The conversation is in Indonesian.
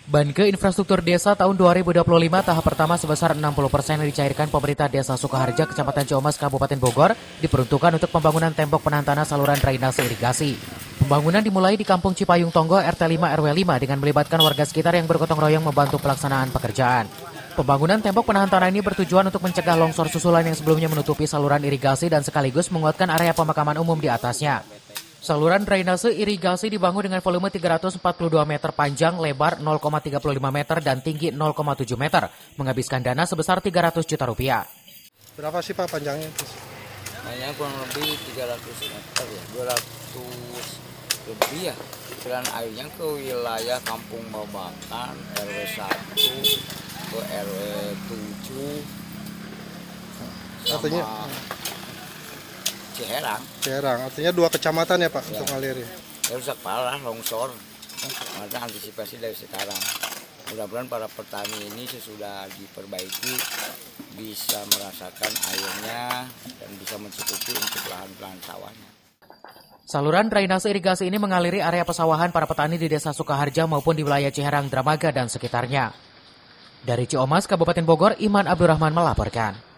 Banke Infrastruktur Desa tahun 2025 tahap pertama sebesar 60% yang dicairkan pemerintah Desa Sukaharja, Kecamatan Ciamas, Kabupaten Bogor, diperuntukkan untuk pembangunan tembok penantan saluran drainase irigasi. Pembangunan dimulai di Kampung Cipayung Tonggo, RT 5 RW 5 dengan melibatkan warga sekitar yang bergotong royong membantu pelaksanaan pekerjaan. Pembangunan tembok penahan tanah ini bertujuan untuk mencegah longsor susulan yang sebelumnya menutupi saluran irigasi dan sekaligus menguatkan area pemakaman umum di atasnya. Saluran drainase irigasi dibangun dengan volume 342 meter panjang, lebar 0,35 meter, dan tinggi 0,7 meter, menghabiskan dana sebesar 300 juta rupiah. Berapa sih Pak panjangnya? Panjangnya kurang lebih 300 meter ya, 200 lebih ya. Jalan airnya ke wilayah Kampung Babakan, RW 1, ke RW 7, sama Artinya Ciherang, artinya 2 kecamatan ya Pak ya. Untuk ngalir ya? Rusak parah, longsor. Maka antisipasi dari sekarang. Mudah-mudahan para petani ini sesudah diperbaiki bisa merasakan airnya dan bisa mencukupi untuk lahan-lahan sawahnya. Saluran drainase irigasi ini mengaliri area pesawahan para petani di Desa Sukaharja maupun di wilayah Ciherang, Dramaga, dan sekitarnya. Dari Ciamas, Kabupaten Bogor, Iman Abdurrahman melaporkan.